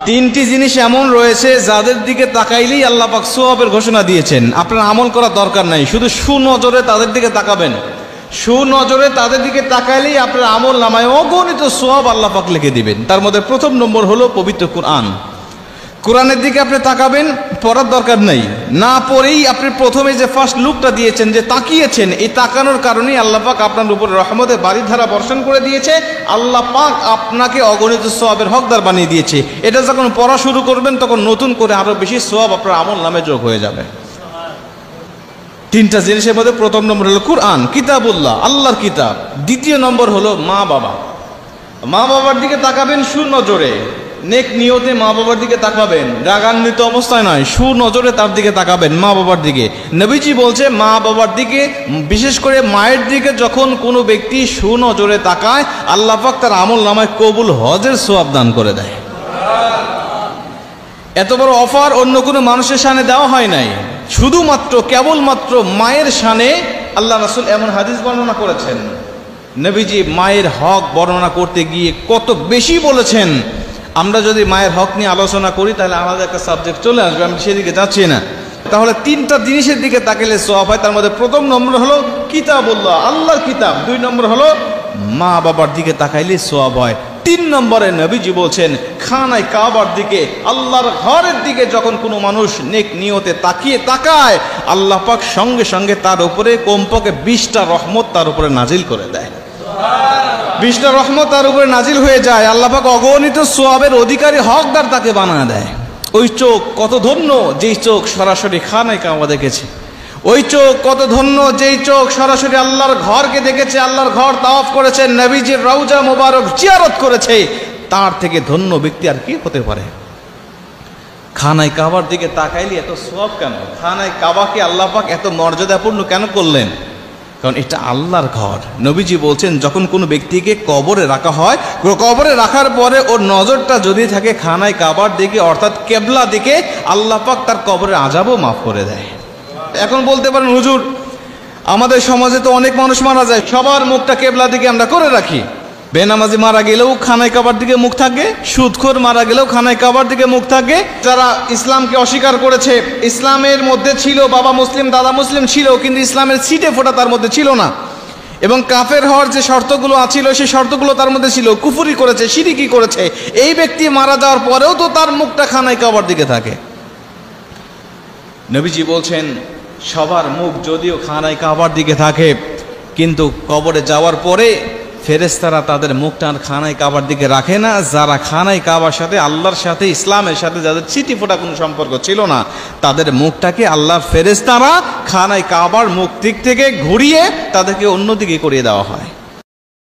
তিনটি জিনিস এমন রয়েছে যাদের দিকে তাকাইলেই আল্লাহ পাক সওয়াবের ঘোষণা দিয়েছেন। আপনার আমল করার দরকার নাই, শুধু সুনজরে তাদের দিকে তাকাবেন। সুনজরে তাদের দিকে তাকাইলেই আপনার আমল নামায় অগণিত সওয়াব আল্লাহ পাক লিখে দিবেন। তার মধ্যে প্রথম নম্বর হলো পবিত্র কোরআন। কোরআনের দিকে আপনি তাকাবেন, পড়ার দরকার নাই, না পড়েই আপনি প্রথমে যে ফার্স্ট লুকটা দিয়েছেন, যে তাকিয়েছেন, এই তাকানোর কারণেই আল্লাহ পাক আপনার উপর রহমতের বাড়িধারা বর্ষণ করে দিয়েছে। আল্লাহ পাক আপনাকে অগণিত সওয়াবের হকদার বানিয়ে দিয়েছে। এটা যখন পড়া শুরু করবেন তখন নতুন করে আরো বেশি সওয়াব আপনার আমল নামে যোগ হয়ে যাবে। তিনটা জিনিসের মধ্যে প্রথম নম্বর হলো কোরআন, কিতাবুল্লাহ, আল্লাহর কিতাব। দ্বিতীয় নম্বর হলো মা বাবা। মা বাবার দিকে তাকাবেন সুনজরে, নেক নিয়তে মা বাবার দিকে তাকাবেন, রাগান্বিত অবস্থায় নয়, সুনজরে তার দিকে তাকাবেন, মা বাবার দিকে। নবীজি বলছে মা বাবার দিকে, বিশেষ করে মায়ের দিকে যখন কোনো ব্যক্তি সুনজরে তাকায়, আল্লাহ পাক তার আমল নামায় কবুল হজের সওয়াব দান করে দেয়। এত বড় অফার অন্য কোনো মানুষের শানে দেওয়া হয় নাই, শুধুমাত্র কেবলমাত্র মায়ের শানে আল্লাহ রাসূল এমন হাদিস বর্ণনা করেছেন। নবীজি মায়ের হক বর্ণনা করতে গিয়ে কত বেশি বলেছেন। আমরা যদি মায়ের হক নিয়ে আলোচনা করি তাহলে আমাদের একটা সাবজেক্ট চলে আসবে, আমি সেদিকে যাচ্ছি না। তাহলে তিনটা জিনিসের দিকে তাকালে সওয়াব হয়। তার মধ্যে প্রথম নম্বর হলো কিতাবুল্লাহ, আল্লাহর কিতাব। দুই নম্বর হলো মা বাবার দিকে তাকাইলে সওয়াব হয়। তিন নম্বরে নবীজি বলছেন খানায় কাবার দিকে, আল্লাহর ঘরের দিকে যখন কোনো মানুষ নেক নিয়তে তাকায়, আল্লাহ পাক সঙ্গে সঙ্গে তার উপরে কমপক্ষে 20টা রহমত তার উপরে নাজিল করে দেয়। 20টা রহমত তার উপরে নাজিল হয়ে যায়। আল্লাহ পাক অগণিত সওয়াবের অধিকারী, হকদার তাকে বানায় দেয়। ওই চোখ কত ধন্য যেই চোখ সরাসরি খানায় কাবা দেখেছে। ওই চোখ কত ধন্য যেই চোখ সরাসরি আল্লাহর ঘরকে দেখেছে, আল্লাহর ঘর তাওয়াফ করেছে, নবীজির রওজা মোবারক জিয়ারত করেছে। তার থেকে ধন্য ব্যক্তি আর কি হতে পারে? খানায় কাবার দিকে তাকাইলে এত সওয়াব কেন? খানায় কাবাকে আল্লাহ পাক এত মর্যাদাপূর্ণ কেন করলেন? কারণ এটা আল্লাহর ঘর। নবীজি বলছেন যখন কোনো ব্যক্তিকে কবরে রাখা হয়, কবরে রাখার পরে ওর নজরটা যদি থাকে খানায় কাবার দিকে, অর্থাৎ কেবলা দিকে, আল্লাহ পাক তার কবরের আযাবও মাফ করে দেয়। এখন বলতে পারেন হুজুর আমাদের সমাজে তো অনেক মানুষ মারা যায়, সবার মুখটা কেবলা দিকে আমরা করে রাখি। বেনামাজি মারা গেলেও খানায় কাবার দিকে মুখ থাকে, সুদখোর মারা গেলেও খানায় কাবার দিকে মুখ থাকে। যারা ইসলামকে অস্বীকার করেছে, ইসলামের মধ্যে ছিল, বাবা মুসলিম দাদা মুসলিম ছিল, কিন্তু ইসলামের ছিটে ফোঁটা তার মধ্যে ছিল না, এবং কাফের হওয়ার যে শর্তগুলো ছিল সেই শর্তগুলো তার মধ্যে ছিল, কুফরি করেছে, শিরকি করেছে, এই ব্যক্তি মারা যাওয়ার পরেও তো তার মুখটা খানায় কাবার দিকে থাকে। নবীজি বলছেন সবার মুখ যদিও খানায় কাবার দিকে থাকে, কিন্তু কবরে যাওয়ার পরে ফেরেশতারা তাদের মুখটা আর খানায় কাবার দিকে রাখে না। যারা খানায় কাবার সাথে, আল্লাহর সাথে, ইসলামের সাথে যাদের ছিটি ফোটা কোনো সম্পর্ক ছিল না, তাদের মুখটাকে আল্লাহর ফেরেশতারা খানায় কাবার মুখ দিক থেকে ঘুরিয়ে তাদেরকে অন্যদিকে করিয়ে দেওয়া হয়।